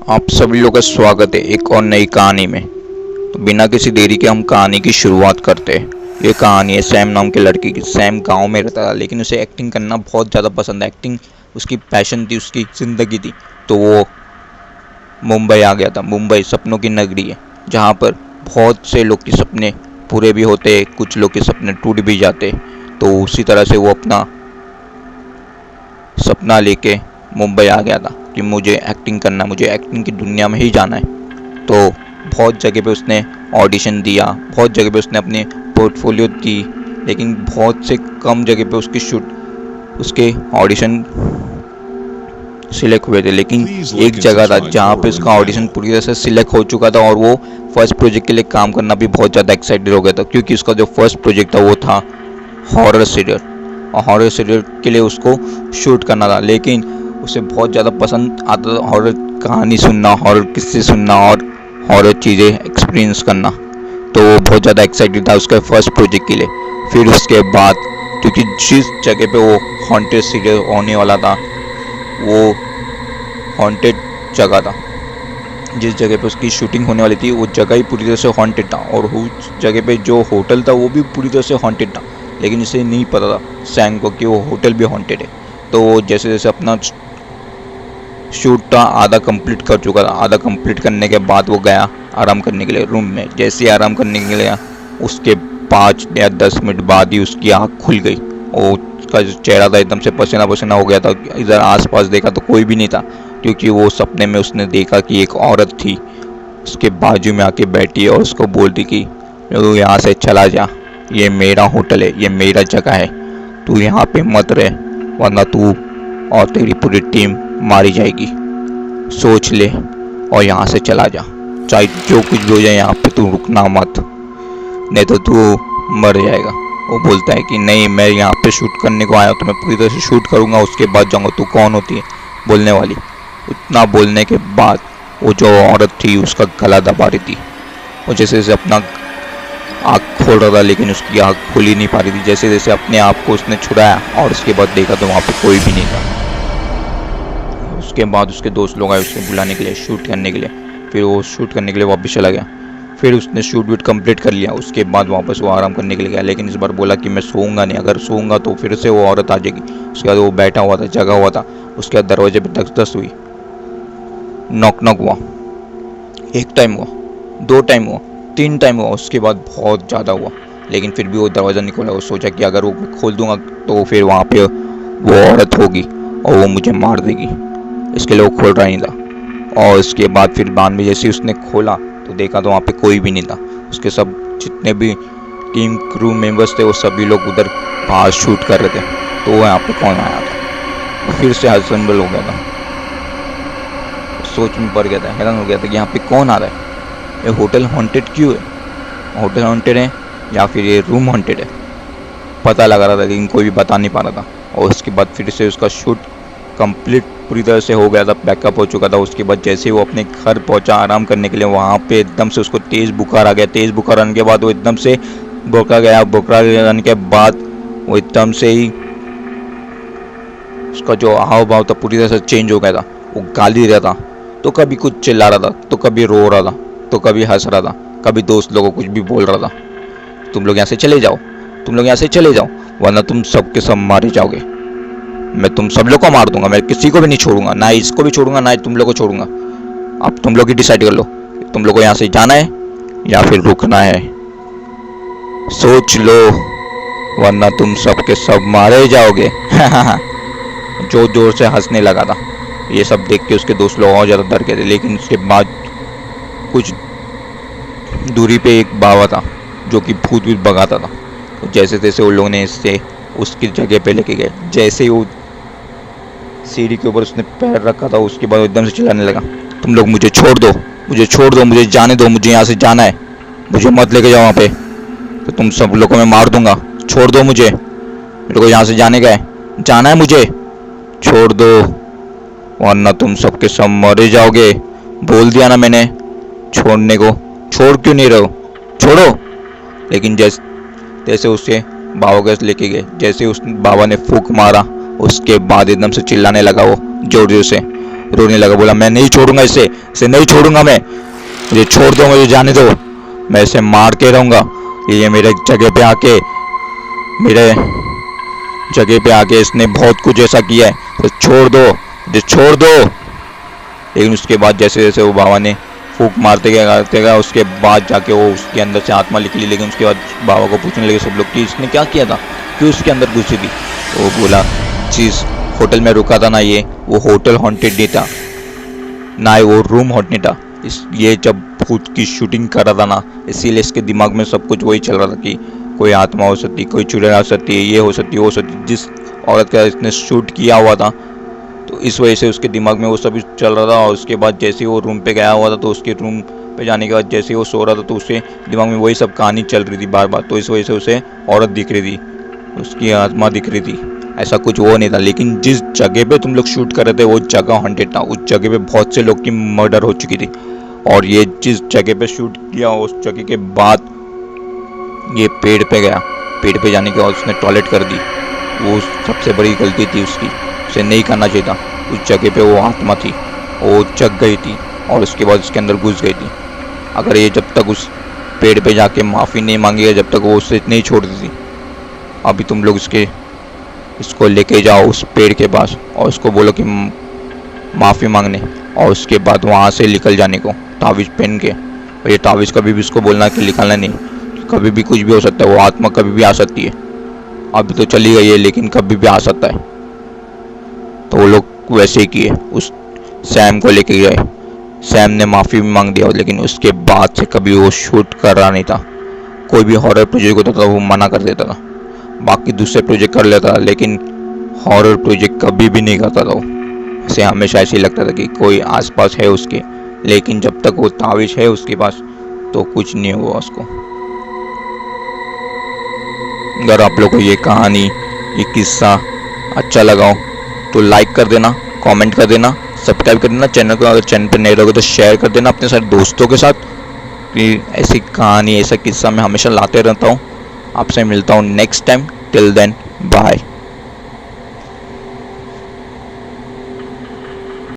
आप सभी लोगों का स्वागत है एक और नई कहानी में। तो बिना किसी देरी के हम कहानी की शुरुआत करते हैं। ये कहानी है सैम नाम के लड़के की। सैम गांव में रहता था, लेकिन उसे एक्टिंग करना बहुत ज़्यादा पसंद है। एक्टिंग उसकी पैशन थी, उसकी ज़िंदगी थी। तो वो मुंबई आ गया था। मुंबई सपनों की नगरी है, जहाँ पर बहुत से लोग के सपने पूरे भी होते, कुछ लोग के सपने टूट भी जाते। तो उसी तरह से वो अपना सपना लेके मुंबई आ गया था कि मुझे एक्टिंग करना, मुझे एक्टिंग की दुनिया में ही जाना है। तो बहुत जगह पे उसने ऑडिशन दिया, बहुत जगह पे उसने अपने पोर्टफोलियो दी, लेकिन बहुत से कम जगह पे उसके ऑडिशन सिलेक्ट हुए थे। लेकिन एक जगह था जहाँ पे उसका ऑडिशन पूरी तरह से सिलेक्ट हो चुका था और वो फर्स्ट प्रोजेक्ट के लिए काम करना भी बहुत ज़्यादा एक्साइटेड हो गया था, क्योंकि उसका जो फर्स्ट प्रोजेक्ट था वो था हॉरर सीरियल। और हॉरर सीरियल के लिए उसको शूट करना था, लेकिन उसे बहुत ज़्यादा पसंद आता था हॉरर कहानी सुनना, हॉरर किस्से सुनना और हॉरर चीज़ें एक्सपीरियंस करना। तो वो बहुत ज़्यादा एक्साइटेड था उसके फर्स्ट प्रोजेक्ट के लिए। फिर उसके बाद, क्योंकि जिस जगह पे वो हॉन्टेड सीरियल होने वाला था वो हॉन्टेड जगह था, जिस जगह पे उसकी शूटिंग होने वाली थी वो जगह ही पूरी तरह से हॉन्टेड था, और उस जगह पे जो होटल था वो भी पूरी तरह से हॉन्टेड था। लेकिन इसे नहीं पता था सैम को कि वो होटल भी हॉन्टेड है। तो जैसे जैसे अपना शूट था आधा कंप्लीट कर चुका था। आधा कंप्लीट करने के बाद वो गया आराम करने के लिए रूम में। जैसे ही आराम करने के लिए गया, उसके 5 या 10 मिनट बाद ही उसकी आँख खुल गई और उसका जो चेहरा था एकदम से पसीना पसीना हो गया था। इधर आसपास देखा तो कोई भी नहीं था, क्योंकि वो सपने में उसने देखा कि एक औरत थी उसके बाजू में आके बैठी और उसको बोलती कि तू यहाँ से चला जा, ये मेरा होटल है, ये मेरा जगह है, तू यहाँ पे मत रह वरना तू और तेरी पूरी टीम मारी जाएगी। सोच ले और यहाँ से चला जा, चाहे जो कुछ भी हो जाए, यहाँ पे तू रुकना मत, नहीं तो तू मर जाएगा। वो बोलता है कि नहीं, मैं यहाँ पे शूट करने को आया हूँ, तो मैं पूरी तरह से शूट करूँगा, उसके बाद जाऊँगा। तू कौन होती है बोलने वाली? उतना बोलने के बाद वो जो औरत थी उसका गला दबा रही थी। वो जैसे जैसे अपना आँख खोल रहा था, लेकिन उसकी आँख खुल ही नहीं पा रही थी। जैसे जैसे अपने आप को उसने छुड़ाया और उसके बाद देखा तो वहाँ पे कोई भी नहीं था। उसके बाद उसके दोस्त लोग आए उसको बुलाने के लिए, शूट करने के लिए। फिर वो शूट करने के लिए वापस चला गया। फिर उसने शूट वूट कंप्लीट कर लिया। उसके बाद वापस वो आराम करने के लिए गया, लेकिन इस बार बोला कि मैं सोऊंगा नहीं, अगर सोऊंगा तो फिर से वो औरत आ जाएगी। उसके बाद वो बैठा हुआ था, जगा हुआ था। उसके बाद दरवाजे पर धक-धक हुई, नॉक नॉक हुआ। 1 टाइम हुआ, 2 टाइम हुआ, 3 टाइम हुआ, उसके बाद बहुत ज़्यादा हुआ, लेकिन फिर भी वो दरवाज़ा नहीं खोला। वो सोचा कि अगर वो खोल दूंगा तो फिर वहाँ पे वो औरत होगी और वो मुझे मार देगी, इसके लिए वो खोल रहा नहीं था। और उसके बाद फिर बाद में जैसे उसने खोला तो देखा तो वहाँ पे कोई भी नहीं था। उसके सब जितने भी टीम क्रू मेंबर्स थे वो सभी लोग उधर बाहर शूट कर रहे थे। तो वो यहाँ पे कौन आया था? फिर से हसनबल हो गया था, सोच में पड़ गया था, हैरान हो गया था कि यहाँ पे कौन आ रहा है, ये होटल हॉन्टेड क्यों है? होटल हॉन्टेड है या फिर ये रूम हॉन्टेड है? पता लगा रहा था लेकिन कोई भी बता नहीं पा रहा था। और उसके बाद फिर से उसका शूट कंप्लीट पूरी तरह से हो गया था, बैकअप हो चुका था। उसके बाद जैसे वो अपने घर पहुंचा आराम करने के लिए, वहाँ पे एकदम से उसको तेज़ बुखार आ गया। तेज़ बुखार आने के बाद वो एकदम से बोका गया। बोका आने के बाद वो एकदम से ही उसका जो हाव भाव था पूरी तरह से चेंज हो गया था। वो गाली दे रहा था, तो कभी कुछ चिल्ला रहा था, तो कभी रो रहा था, तो कभी हंस रहा था, कभी दोस्त लोगों को कुछ भी बोल रहा था। तुम लोग यहाँ से चले जाओ, तुम लोग यहाँ से चले जाओ, वरना तुम सबके सब मारे जाओगे। मैं तुम सब लोग को मार दूंगा, मैं किसी को भी नहीं छोड़ूंगा, ना इसको भी छोड़ूंगा ना तुम लोग को छोड़ूंगा। अब तुम लोग ही डिसाइड कर लो, तुम लोग को यहाँ से जाना है या फिर रुकना है। सोच लो वरना तुम सबके सब मारे जाओगे। जोर जोर से हंसने लगा था। ये सब देख के उसके दोस्त लोग और ज़्यादा डर गए थे। लेकिन उसके बाद कुछ दूरी पे एक बाबा था जो कि भूत भूत भगाता था। तो जैसे तैसे उन लोगों ने इससे उसकी जगह पे लेके गए। जैसे ही वो सीढ़ी के ऊपर उसने पैर रखा था, उसके बाद एकदम से चिल्लाने लगा, तुम लोग मुझे छोड़ दो, मुझे छोड़ दो, मुझे जाने दो, मुझे यहाँ से जाना है, मुझे मत लेके जाओ वहाँ पे, तो तुम सब लोगों को मैं मार दूंगा, छोड़ दो मुझे, मेरे को यहाँ से जाने का है, जाना है मुझे, छोड़ दो वरना तुम सबके सब मरे जाओगे। बोल दिया ना मैंने छोड़ने को, छोड़ क्यों नहीं रहे हो, छोड़ो। लेकिन जैसे उसे बाबा के लेके गए, जैसे उस बाबा ने फूंक मारा, उसके बाद एकदम से चिल्लाने लगा वो जोर जोर से, रोने लगा, बोला मैं नहीं छोड़ूंगा इसे नहीं छोड़ूंगा मैं, मुझे छोड़ दो, मुझे जाने दो, मैं इसे मार के रहूंगा, ये मेरे जगह पे आके इसने बहुत कुछ ऐसा किया है, तो छोड़ दो, मुझे छोड़ दो। लेकिन उसके बाद जैसे जैसे वो बाबा ने फूंक मारते गया उसके बाद जाके वो उसके अंदर से आत्मा निकली। लेकिन उसके बाद बाबा को पूछने लगे सब लोग कि इसने क्या किया था, क्यों उसके अंदर घुसी थी। तो वो बोला जिस होटल में रुका था ना, ये वो होटल हॉन्टेड नहीं था ना, वो रूम हॉन्टेड था। ये जब भूत की शूटिंग कर रहा था ना, इसीलिए इसके दिमाग में सब कुछ वही चल रहा था कि कोई आत्मा हो सकती, कोई चुड़ैल हो सकती है, ये हो सकती है, वो हो सकती है। जिस औरत का इसने शूट किया हुआ था, तो इस वजह से उसके दिमाग में वो सब चल रहा था। और उसके बाद जैसे ही वो रूम पे गया हुआ था, तो उसके रूम पे जाने के बाद जैसे ही वो सो रहा था, तो उसके दिमाग में वही सब कहानी चल रही थी बार बार। तो इस वजह से उसे औरत दिख रही थी, उसकी आत्मा दिख रही थी, ऐसा कुछ वो नहीं था। लेकिन जिस जगह पे तुम लोग शूट कर रहे थे वो जगह हॉन्टेड था, उस जगह पे बहुत से लोग की मर्डर हो चुकी थी। और ये जिस जगह पे शूट किया उस जगह के बाद ये पेड़ पे गया, पेड़ पे जाने के बाद उसने टॉयलेट कर दी। वो सबसे बड़ी गलती थी उसकी, उसे नहीं करना चाहिए था। उस जगह पे वो आत्मा थी, वो जग गई थी और उसके बाद उसके अंदर घुस गई थी। अगर ये जब तक उस पेड़ पे जाके माफ़ी नहीं मांगेगा, जब तक वो उससे नहीं छोड़ती थी। अभी तुम लोग इसको लेके जाओ उस पेड़ के पास और उसको बोलो कि माफ़ी मांगने, और उसके बाद वहाँ से निकल जाने को तावीज़ पहन के। और ये तावीज़ कभी भी उसको बोलना कि निकलना नहीं, कभी भी कुछ भी हो सकता है, वो आत्मा कभी भी आ सकती है। अभी तो चली गई है लेकिन कभी भी आ सकता है। तो वो लोग वैसे ही किए, उस सैम को लेके गए। सैम ने माफ़ी भी मांग दिया, लेकिन उसके बाद से कभी वो शूट कर रहा नहीं था। कोई भी हॉरर प्रोजेक्ट होता था वो मना कर देता था, बाकी दूसरे प्रोजेक्ट कर लेता था, लेकिन हॉरर प्रोजेक्ट कभी भी नहीं करता था वो। उसे हमेशा ऐसे ही लगता था कि कोई आसपास है उसके, लेकिन जब तक वो तावीज़ है उसके पास तो कुछ नहीं हुआ उसको। अगर आप लोग को ये कहानी, ये किस्सा अच्छा लगा हो तो लाइक कर देना, कमेंट कर देना, सब्सक्राइब कर देना चैनल को। अगर चैनल पर नए रहोगे तो शेयर कर देना अपने सारे दोस्तों के साथ, कि ऐसी कहानी, ऐसा किस्सा मैं हमेशा लाते रहता हूँ। आपसे मिलता हूँ next time. Till then bye.